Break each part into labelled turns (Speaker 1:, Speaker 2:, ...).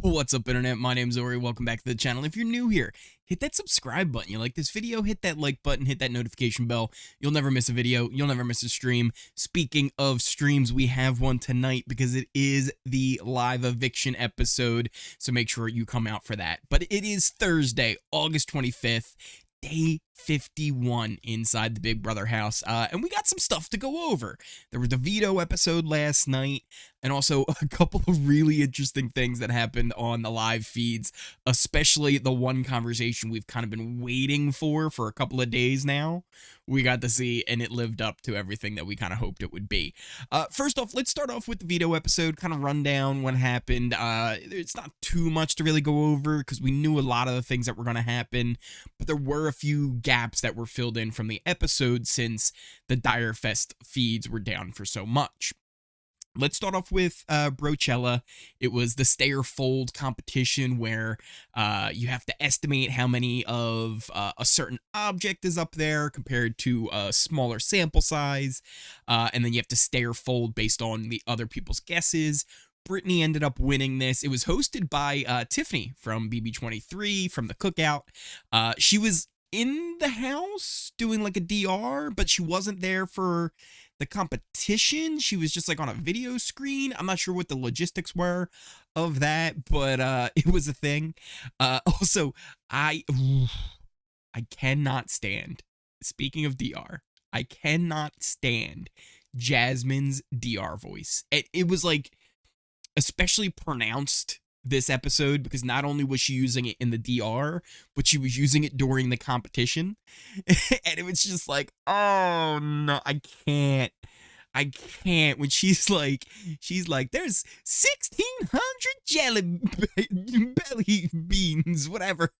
Speaker 1: What's up, internet? My name's Ori. Welcome back to the channel. If you're new here, hit that subscribe button. You like this video, hit that like button, hit that notification bell. You'll never miss a video. You'll never miss a stream. Speaking of streams, we have one tonight because it is the live eviction episode, so make sure you come out for that. But it is Thursday, August 25th. Day 51 inside the Big Brother house, and we got some stuff to go over. There was the Veto episode last night, and also a couple of really interesting things that happened on the live feeds, especially the one conversation we've kind of been waiting for a couple of days now. We got to see, and it lived up to everything that we kind of hoped it would be. First off, let's start off with the Veto episode, kind of run down what happened. It's not too much to really go over because we knew a lot of the things that were going to happen, but there were a few gaps that were filled in from the episode since the Zing Fest feeds were down for so much. Let's start off with Brochella. It was the stay or fold competition where you have to estimate how many of a certain object is up there compared to a smaller sample size, and then you have to stay or fold based on the other people's guesses. Brittany ended up winning this. It was hosted by Tiffany from BB23 from the Cookout. She was in the house doing like a DR, but she wasn't there for the competition. She was just like on a video screen. I'm not sure what the logistics were of that, but it was a thing. Also, I cannot stand, speaking of DR, I cannot stand Jasmine's DR voice. It was like especially pronounced this episode because not only was she using it in the DR, but she was using it during the competition. And it was just like, oh no, I can't. When she's like, there's 1,600 jelly belly beans, whatever.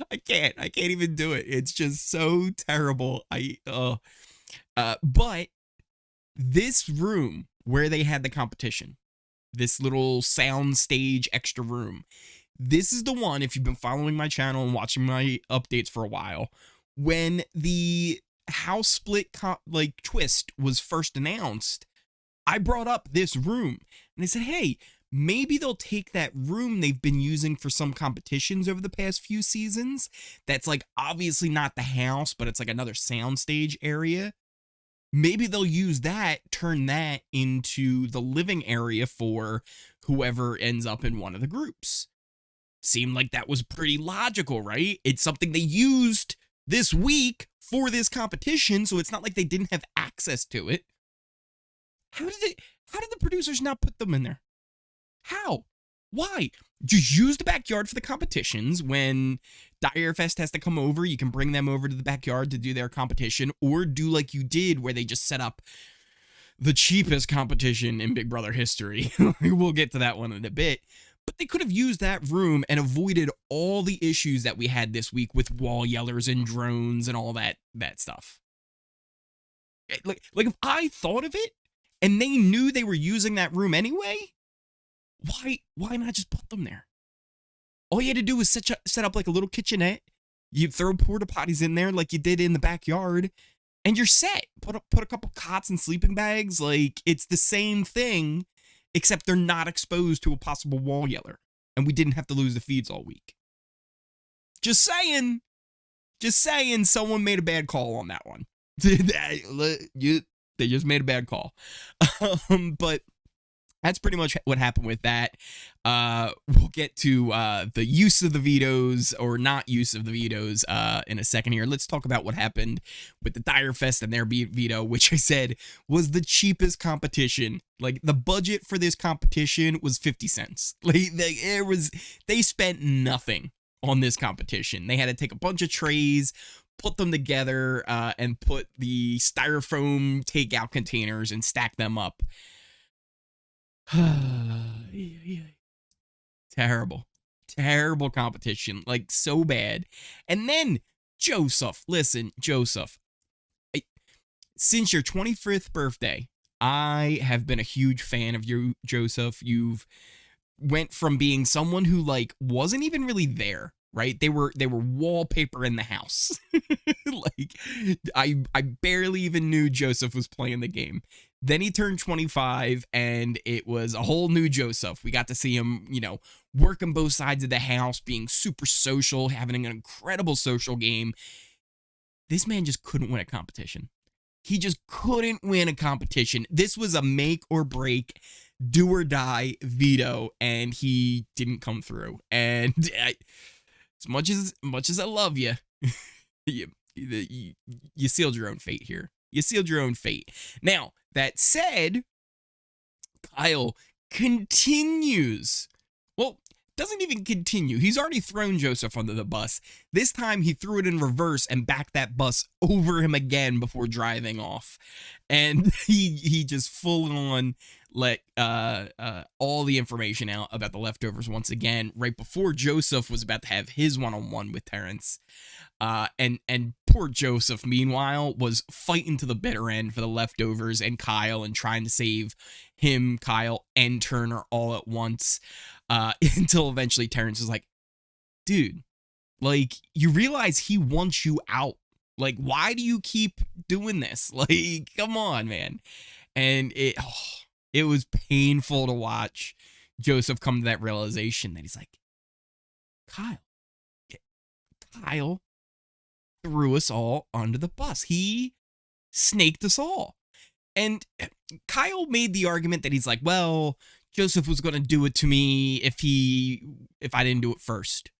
Speaker 1: I can't even do it. It's just so terrible. But this room where they had the competition, this little sound stage extra room, this is the one, if you've been following my channel and watching my updates for a while, when the house split twist was first announced, I brought up this room and I said, hey, maybe they'll take that room they've been using for some competitions over the past few seasons that's like obviously not the house, but it's like another soundstage area. Maybe they'll use that, turn that into the living area for whoever ends up in one of the groups. Seemed like that was pretty logical, right? It's something they used this week for this competition, so it's not like they didn't have access to it. How did the producers not put them in there? How? Why? Just use the backyard for the competitions. When Zing Fest has to come over, you can bring them over to the backyard to do their competition, or do like you did where they just set up the cheapest competition in Big Brother history. We'll get to that one in a bit. But they could have used that room and avoided all the issues that we had this week with wall yellers and drones and all that stuff. Like if I thought of it and they knew they were using that room anyway, why not just put them there? All you had to do was set up like a little kitchenette. You throw porta potties in there like you did in the backyard, and you're set. Put a couple cots and sleeping bags. Like, it's the same thing, except they're not exposed to a possible wall yeller, and we didn't have to lose the feeds all week. Just saying, someone made a bad call on that one. They just made a bad call. But that's pretty much what happened with that. We'll get to the use of the vetoes or not use of the vetoes in a second here. Let's talk about what happened with the Zing Fest and their veto, which I said was the cheapest competition. Like, the budget for this competition was 50 cents. Like, they spent nothing on this competition. They had to take a bunch of trays, put them together, and put the styrofoam takeout containers and stack them up. Terrible competition, like so bad. And then Joseph, since your 25th birthday, I have been a huge fan of you, Joseph. You've went from being someone who like wasn't even really there right? They were wallpaper in the house. Like, I barely even knew Joseph was playing the game. Then he turned 25, and it was a whole new Joseph. We got to see him, working both sides of the house, being super social, having an incredible social game. This man just couldn't win a competition. He just couldn't win a competition. This was a make or break, do or die veto, and he didn't come through. And as much as I love you, you sealed your own fate here. You sealed your own fate. Now, that said, Kyle continues. Well, doesn't even continue. He's already thrown Joseph under the bus. This time he threw it in reverse and backed that bus over him again before driving off. And he just full on let all the information out about the leftovers once again, right before Joseph was about to have his one-on-one with Terrance. And poor Joseph, meanwhile, was fighting to the bitter end for the leftovers and Kyle and trying to save him, Kyle, and Turner all at once. Until eventually Terrance was like, dude, like, you realize he wants you out. Like, why do you keep doing this? Like, come on, man. And it was painful to watch Joseph come to that realization that he's like, Kyle threw us all under the bus. He snaked us all. And Kyle made the argument that he's like, well, Joseph was going to do it to me if I didn't do it first.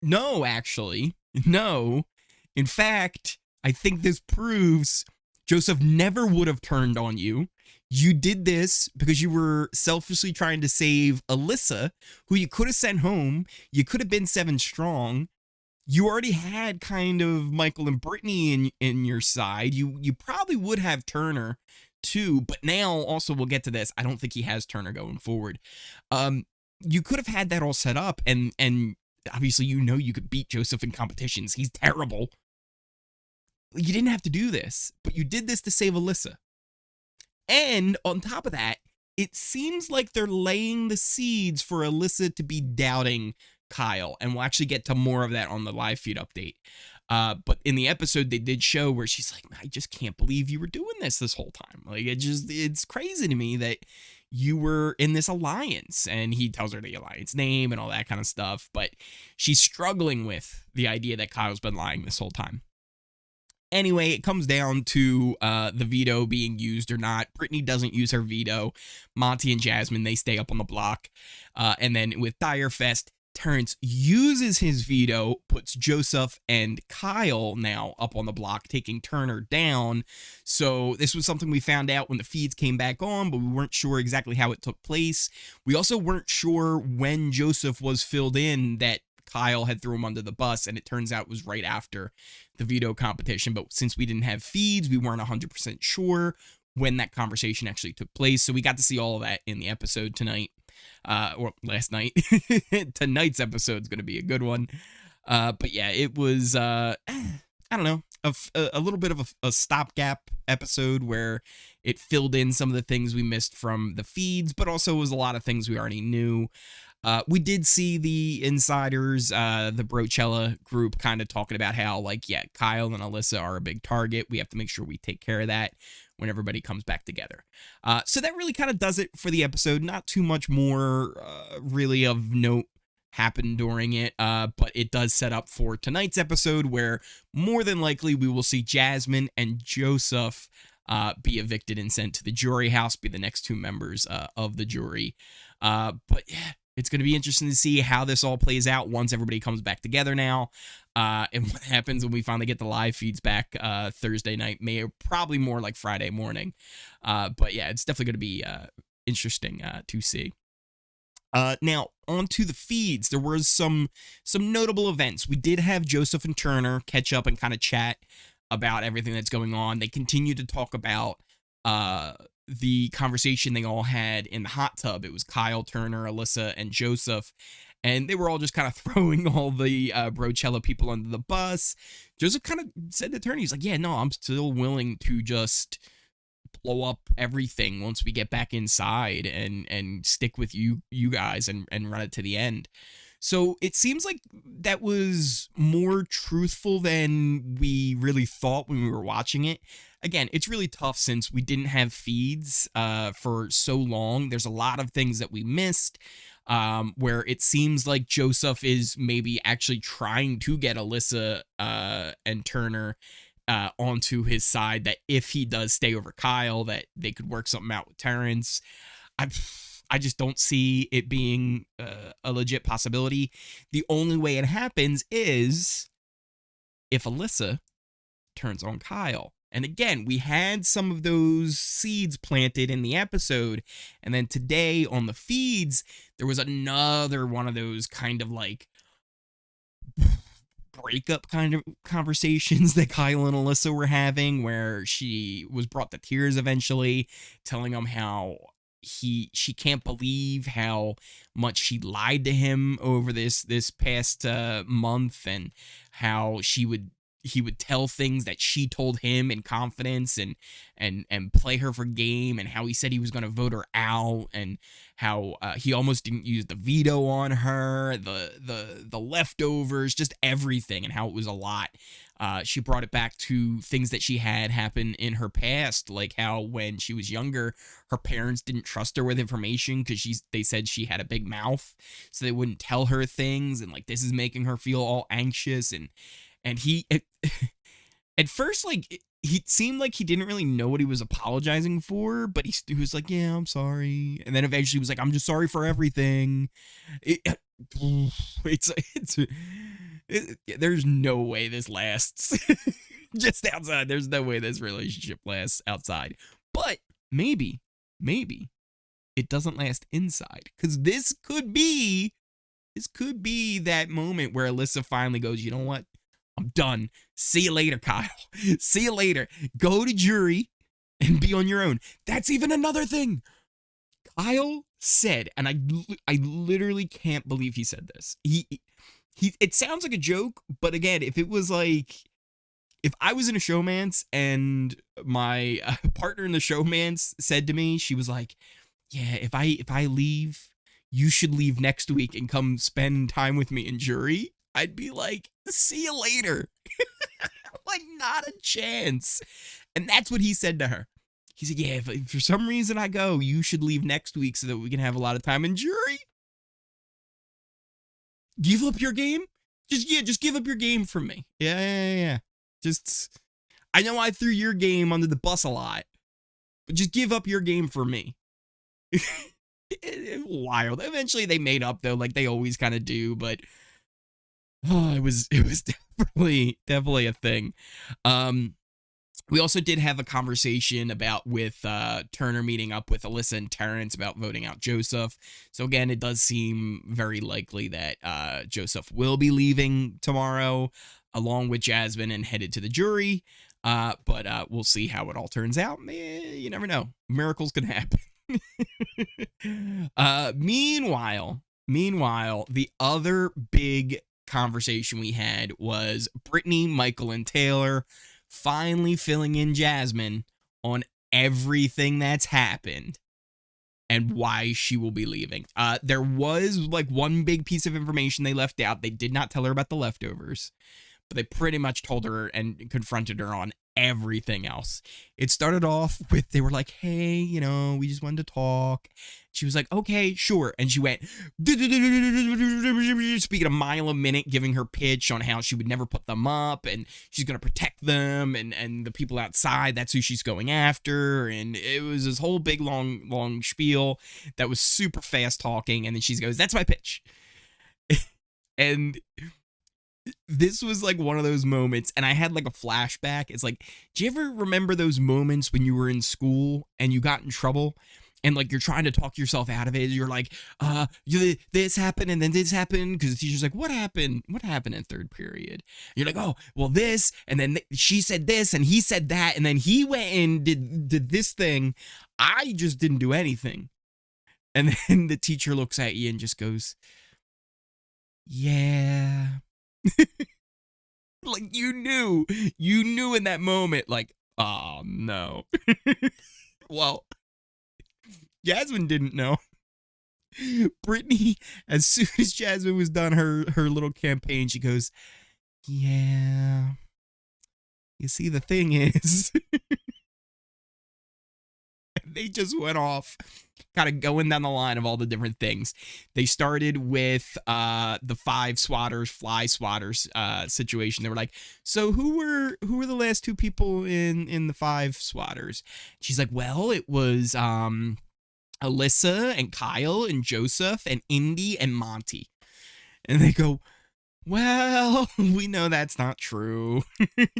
Speaker 1: No, actually. No. In fact, I think this proves Joseph never would have turned on you. You did this because you were selfishly trying to save Alyssa, who you could have sent home. You could have been 7 strong. You already had kind of Michael and Brittany in your side. You probably would have Turner too, but now also we'll get to this. I don't think he has Turner going forward. You could have had that all set up, and obviously you could beat Joseph in competitions. He's terrible. You didn't have to do this, but you did this to save Alyssa. And on top of that, it seems like they're laying the seeds for Alyssa to be doubting Kyle, and we'll actually get to more of that on the live feed update. But in the episode, they did show where she's like, I just can't believe you were doing this whole time. Like, it's crazy to me that you were in this alliance. And he tells her the alliance name and all that kind of stuff. But she's struggling with the idea that Kyle's been lying this whole time. Anyway, it comes down to the veto being used or not. Brittany doesn't use her veto. Monte and Jasmine, they stay up on the block. And then with Zing Fest, Terrance uses his veto, puts Joseph and Kyle now up on the block, taking Turner down. So this was something we found out when the feeds came back on, but we weren't sure exactly how it took place. We also weren't sure when Joseph was filled in that Kyle had threw him under the bus, and it turns out it was right after the veto competition. But since we didn't have feeds, we weren't 100% sure when that conversation actually took place. So we got to see all of that in the episode tonight. Or last night. Tonight's episode is going to be a good one. But yeah, it was, I don't know, a little bit of a stopgap episode where it filled in some of the things we missed from the feeds, but also was a lot of things we already knew. We did see the insiders, the Brochella group, kind of talking about how, like, yeah, Kyle and Alyssa are a big target. We have to make sure we take care of that when everybody comes back together. So that really kind of does it for the episode. Not too much more really of note happened during it, but it does set up for tonight's episode, where more than likely we will see Jasmine and Joseph be evicted and sent to the jury house, be the next 2 members of the jury. But yeah, it's going to be interesting to see how this all plays out once everybody comes back together now, and what happens when we finally get the live feeds back Thursday night, probably more like Friday morning. But yeah, it's definitely going to be interesting to see. Now, on to the feeds. There was some notable events. We did have Joseph and Turner catch up and kind of chat about everything that's going on. They continue to talk about the conversation they all had in the hot tub. It was Kyle, Turner, Alyssa, and Joseph, and they were all just kind of throwing all the Brochella people under the bus. Joseph kind of said to Turner, he's like, yeah, no, I'm still willing to just blow up everything once we get back inside and stick with you guys and run it to the end. So it seems like that was more truthful than we really thought when we were watching it. Again, it's really tough since we didn't have feeds for so long. There's a lot of things that we missed, where it seems like Joseph is maybe actually trying to get Alyssa and Turner onto his side, that if he does stay over Kyle, that they could work something out with Terrance. I just don't see it being a legit possibility. The only way it happens is if Alyssa turns on Kyle. And again, we had some of those seeds planted in the episode. And then today on the feeds, there was another one of those kind of like breakup kind of conversations that Kyle and Alyssa were having, where she was brought to tears eventually, telling him how she can't believe how much she lied to him over this past month, and how he would tell things that she told him in confidence and play her for game, and how he said he was going to vote her out, and how he almost didn't use the veto on her, the leftovers, just everything, and how it was a lot. She brought it back to things that she had happen in her past, like how when she was younger, her parents didn't trust her with information because they said she had a big mouth, so they wouldn't tell her things, and like this is making her feel all anxious, and he at first, like, he seemed like he didn't really know what he was apologizing for, but he was like, yeah, I'm sorry, and then eventually he was like, I'm just sorry for everything. There's no way this lasts just outside. There's no way this relationship lasts outside. But maybe it doesn't last inside, because this could be that moment where Alyssa finally goes, you know what? I'm done. See you later, Kyle. See you later. Go to jury and be on your own. That's even another thing. Kyle said, and I literally can't believe he said this. It sounds like a joke, but again, if it was like, if I was in a showmance and my partner in the showmance said to me, she was like, yeah, if I leave, you should leave next week and come spend time with me in jury, I'd be like, see you later. Like, not a chance. And that's what he said to her. He said, yeah, if for some reason I go, you should leave next week so that we can have a lot of time in jury. Give up your game? Just give up your game for me. Yeah. Just, I know I threw your game under the bus a lot, but just give up your game for me. Wild. Eventually they made up though, like they always kind of do, but it was definitely a thing. We also did have a conversation with Turner meeting up with Alyssa and Terrance about voting out Joseph. So again, it does seem very likely that Joseph will be leaving tomorrow along with Jasmine and headed to the jury. But we'll see how it all turns out. You never know. Miracles can happen. Meanwhile, the other big conversation we had was Brittany, Michael, and Taylor finally filling in Jasmine on everything that's happened and why she will be leaving. There was like one big piece of information they left out. They did not tell her about the leftovers, but they pretty much told her and confronted her on everything else. It started off with, they were like, hey, we just wanted to talk. She was like, okay, sure. And she went, speaking a mile a minute, giving her pitch on how she would never put them up and she's going to protect them and the people outside, that's who she's going after. And it was this whole big, long spiel that was super fast talking. And then she goes, that's my pitch. And this was like one of those moments, and I had like a flashback. It's like, do you ever remember those moments when you were in school and you got in trouble and like you're trying to talk yourself out of it? You're like, this happened and then this happened, because the teacher's like, what happened in third period? You're like, oh, well, this, and then she said this and he said that, and then he went and did this thing. I just didn't do anything. And then the teacher looks at you and just goes, yeah. Like you knew in that moment, like, oh no. Well, Jasmine didn't know. Brittany, as soon as Jasmine was done her little campaign, she goes, yeah, you see, the thing is, they just went off, kind of going down the line of all the different things. They started with the fly swatters situation. They were like, so who were the last two people in the five swatters? She's like, well, it was Alyssa and Kyle and Joseph and Indy and Monte. And they go, well, we know that's not true.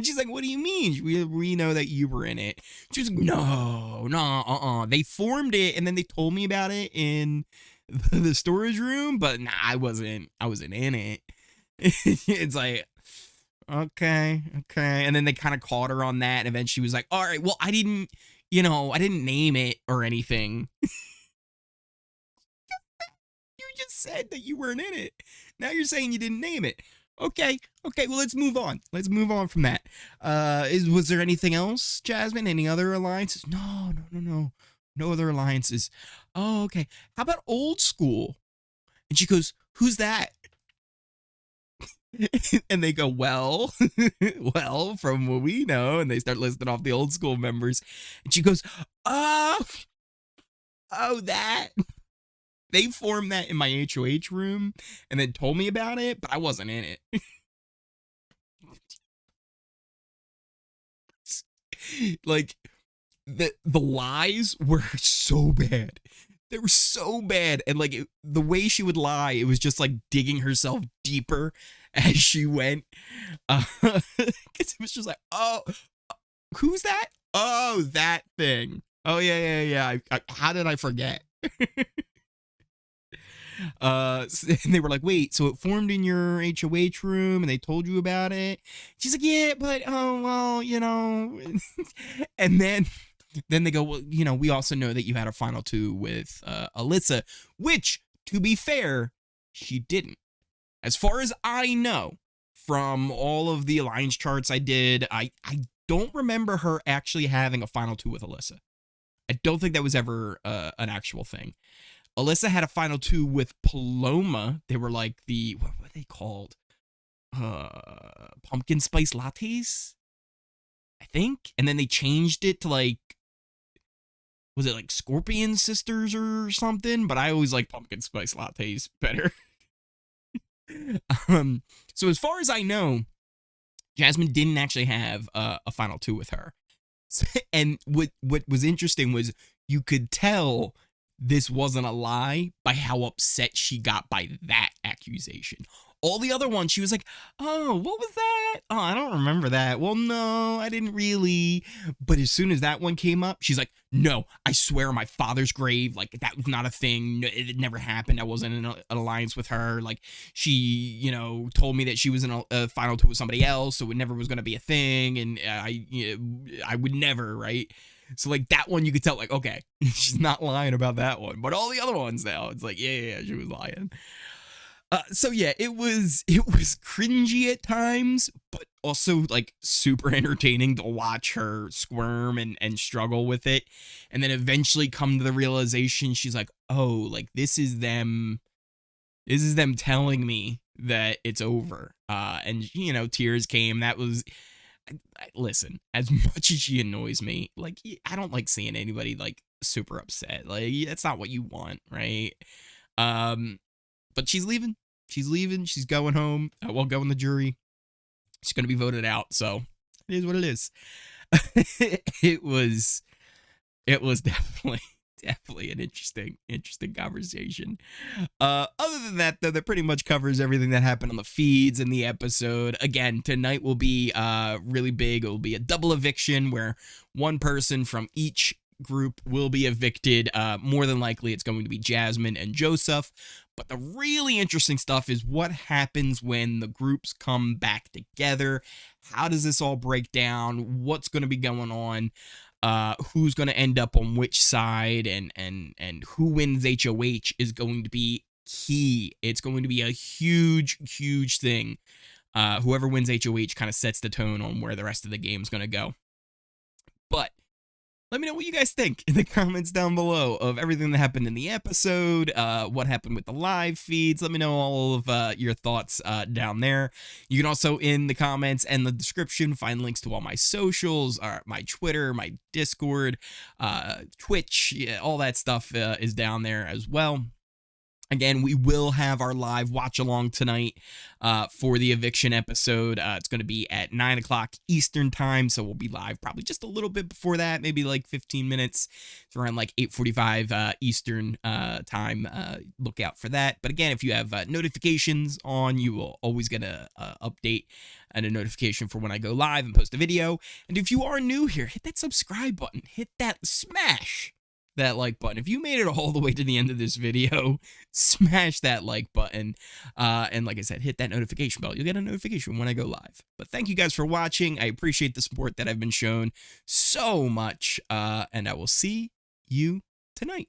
Speaker 1: She's like, what do you mean? We know that you were in it. She's like, no. They formed it, and then they told me about it in the storage room, but nah, I wasn't in it. It's like, okay. And then they kind of caught her on that, and then she was like, all right, well, I didn't name it or anything. You just said that you weren't in it. Now you're saying you didn't name it. Okay, well, let's move on. Let's move on from that. Was there anything else, Jasmine? Any other alliances? No. No other alliances. Oh, okay. How about old school? And she goes, who's that? And they go, well, from what we know. And they start listing off the old school members. And she goes, oh, that. They formed that in my HOH room and then told me about it, but I wasn't in it. Like, the lies were so bad. They were so bad. And like the way she would lie, it was just like digging herself deeper as she went. Because it was just like, oh, who's that? Oh, that thing. Oh, yeah. How did I forget? And they were like, wait, so it formed in your HOH room and they told you about it? She's like, yeah, but oh, well, and then they go, well, we also know that you had a final two with Alyssa, which, to be fair, she didn't. As far as I know, from all of the alliance charts I did, I don't remember her actually having a final two with Alyssa. I don't think that was ever an actual thing. Alyssa had a final two with Paloma. They were like what were they called? Pumpkin spice lattes, I think. And then they changed it to like, was it like Scorpion Sisters or something? But I always like pumpkin spice lattes better. So as far as I know, Jasmine didn't actually have a final two with her. And what was interesting was you could tell this wasn't a lie by how upset she got by that accusation. All the other ones, she was like, oh, what was that? Oh, I don't remember that. Well, no, I didn't really. But as soon as that one came up, she's like, no, I swear on my father's grave, like, that was not a thing. It never happened. I wasn't in an alliance with her. Like, she, told me that she was in a final two with somebody else, so it never was going to be a thing. And I would never, right? So, like, that one you could tell, like, okay, she's not lying about that one. But all the other ones now, it's like, yeah, she was lying. So yeah, it was cringy at times, but also like super entertaining to watch her squirm and struggle with it. And then eventually come to the realization, she's like, oh, like this is them telling me that it's over. And tears came. That was, listen, as much as she annoys me, like I don't like seeing anybody like super upset. Like that's not what you want, right? But she's leaving. She's going home. Well, going to jury. She's going to be voted out. So it is what it is. It was definitely an interesting conversation. Other than that, though, that pretty much covers everything that happened on the feeds in the episode. Again, tonight will be really big. It will be a double eviction where one person from each group will be evicted. More than likely, it's going to be Jasmine and Joseph. But the really interesting stuff is what happens when the groups come back together. How does this all break down? What's going to be going on? Who's going to end up on which side? And who wins HOH is going to be key. It's going to be a huge thing. Whoever wins HOH kind of sets the tone on where the rest of the game is going to go. But Let me know what you guys think in the comments down below of everything that happened in the episode, what happened with the live feeds. Let me know all of your thoughts down there. You can also, in the comments and the description, find links to all my socials, my Twitter, my Discord, Twitch, all that stuff is down there as well. Again, we will have our live watch along tonight for the eviction episode. It's going to be at 9 o'clock Eastern time, so we'll be live probably just a little bit before that, maybe like 15 minutes. It's around like 8:45 Eastern time. Look out for that. But again, if you have notifications on, you will always get a update and a notification for when I go live and post a video. And if you are new here, hit that subscribe button. Hit that smash that like button. If you made it all the way to the end of this video, smash that like button. And like I said, hit that notification bell. You'll get a notification when I go live. But thank you guys for watching. I appreciate the support that I've been shown so much. And I will see you tonight.